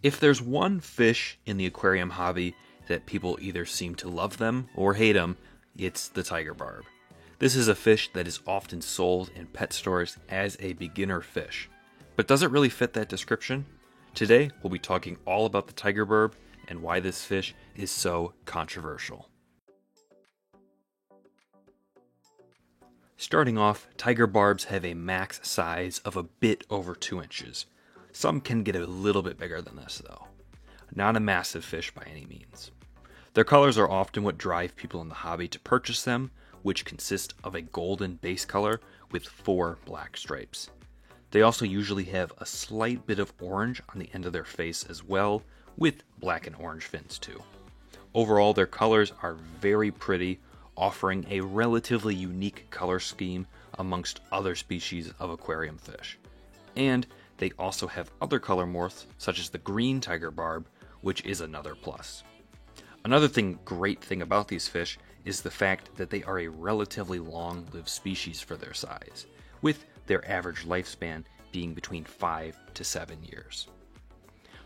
If there's one fish in the aquarium hobby that people either seem to love them or hate them, it's the tiger barb. This is a fish that is often sold in pet stores as a beginner fish. But does it really fit that description? Today, we'll be talking all about the tiger barb and why this fish is so controversial. Starting off, tiger barbs have a max size of a bit over 2 inches. Some can get a little bit bigger than this though. Not a massive fish by any means. Their colors are often what drive people in the hobby to purchase them, which consist of a golden base color with 4 black stripes. They also usually have a slight bit of orange on the end of their face as well, with black and orange fins too. Overall, their colors are very pretty, offering a relatively unique color scheme amongst other species of aquarium fish. And they also have other color morphs, such as the green tiger barb, which is another plus. Another great thing about these fish is the fact that they are a relatively long-lived species for their size, with their average lifespan being between 5 to 7 years.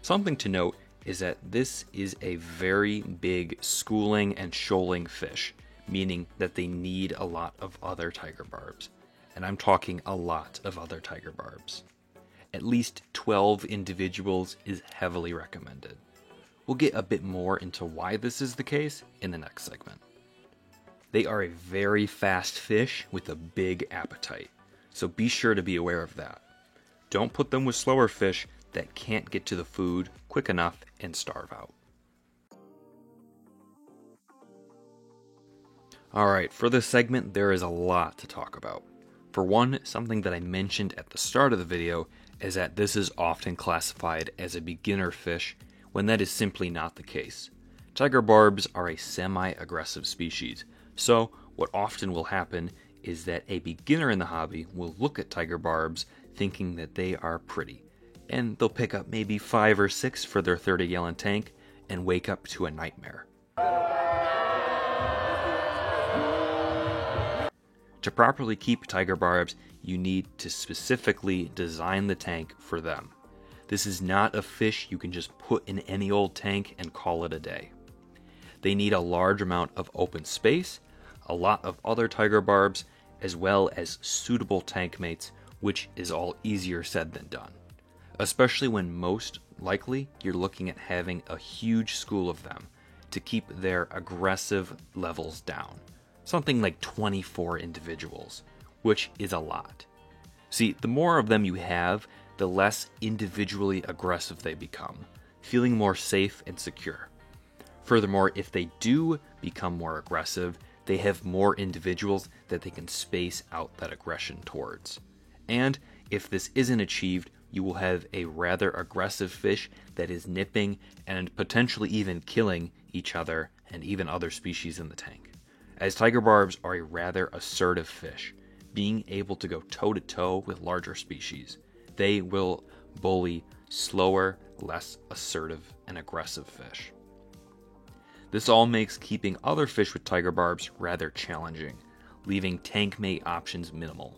Something to note is that this is a very big schooling and shoaling fish, meaning that they need a lot of other tiger barbs. And I'm talking a lot of other tiger barbs. At least 12 individuals is heavily recommended. We'll get a bit more into why this is the case in the next segment. They are a very fast fish with a big appetite, so be sure to be aware of that. Don't put them with slower fish that can't get to the food quick enough and starve out. Alright, for this segment, there is a lot to talk about. For one, something that I mentioned at the start of the video is that this is often classified as a beginner fish, when that is simply not the case. Tiger barbs are a semi-aggressive species, so what often will happen is that a beginner in the hobby will look at tiger barbs thinking that they are pretty, and they'll pick up maybe 5 or 6 for their 30-gallon tank and wake up to a nightmare. To properly keep tiger barbs, you need to specifically design the tank for them. This is not a fish you can just put in any old tank and call it a day. They need a large amount of open space, a lot of other tiger barbs, as well as suitable tank mates, which is all easier said than done. Especially when most likely you're looking at having a huge school of them to keep their aggressive levels down. Something like 24 individuals, which is a lot. See, the more of them you have, the less individually aggressive they become, feeling more safe and secure. Furthermore, if they do become more aggressive, they have more individuals that they can space out that aggression towards. And if this isn't achieved, you will have a rather aggressive fish that is nipping and potentially even killing each other and even other species in the tank. As tiger barbs are a rather assertive fish, being able to go toe-to-toe with larger species, they will bully slower, less assertive and aggressive fish. This all makes keeping other fish with tiger barbs rather challenging, leaving tank mate options minimal.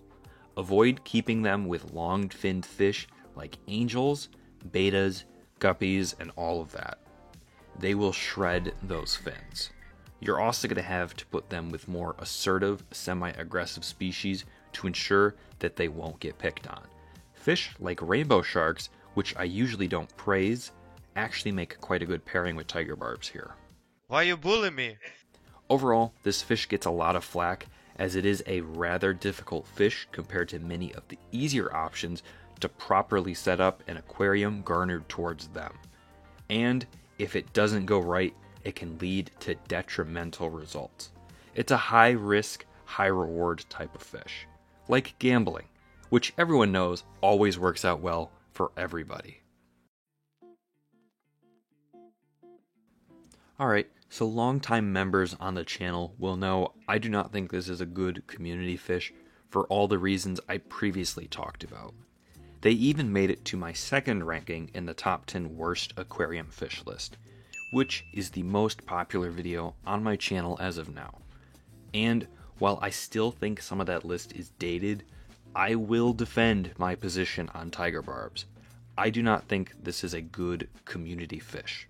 Avoid keeping them with long-finned fish like angels, bettas, guppies, and all of that. They will shred those fins. You're also going to have to put them with more assertive, semi-aggressive species to ensure that they won't get picked on. Fish like rainbow sharks, which I usually don't praise, actually make quite a good pairing with tiger barbs here. Why you bully me? Overall, this fish gets a lot of flack as it is a rather difficult fish compared to many of the easier options to properly set up an aquarium garnered towards them. And if it doesn't go right, it can lead to detrimental results. It's a high risk, high reward type of fish. Like gambling, which everyone knows always works out well for everybody. Alright, so longtime members on the channel will know I do not think this is a good community fish for all the reasons I previously talked about. They even made it to my second ranking in the top 10 worst aquarium fish list, which is the most popular video on my channel as of now. And while I still think some of that list is dated, I will defend my position on tiger barbs. I do not think this is a good community fish.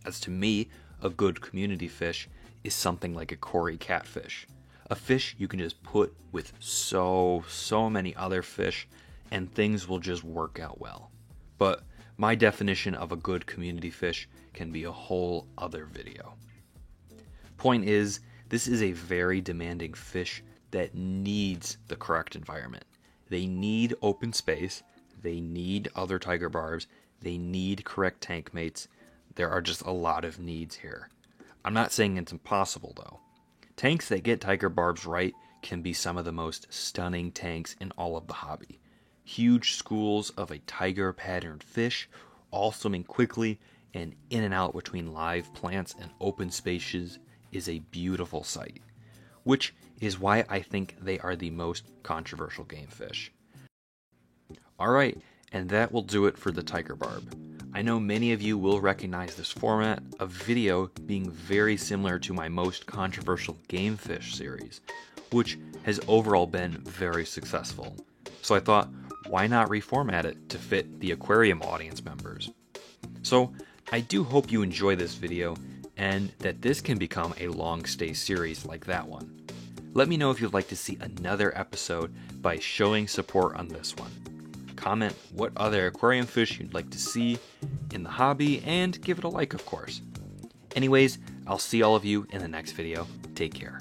As to me, a good community fish is something like a Cory catfish. A fish you can just put with so many other fish and things will just work out well. But my definition of a good community fish can be a whole other video. Point is, this is a very demanding fish that needs the correct environment. They need open space, they need other tiger barbs, they need correct tank mates. There are just a lot of needs here. I'm not saying it's impossible though. Tanks that get tiger barbs right can be some of the most stunning tanks in all of the hobby. Huge schools of a tiger patterned fish, all swimming quickly and in and out between live plants and open spaces is a beautiful sight, which is why I think they are the most controversial game fish. Alright, and that will do it for the tiger barb. I know many of you will recognize this format of video being very similar to my most controversial game fish series, which has overall been very successful. So I thought, why not reformat it to fit the aquarium audience members? So I do hope you enjoy this video and that this can become a long stay series like that one. Let me know if you'd like to see another episode by showing support on this one. Comment what other aquarium fish you'd like to see in the hobby and give it a like, of course. Anyways, I'll see all of you in the next video. Take care.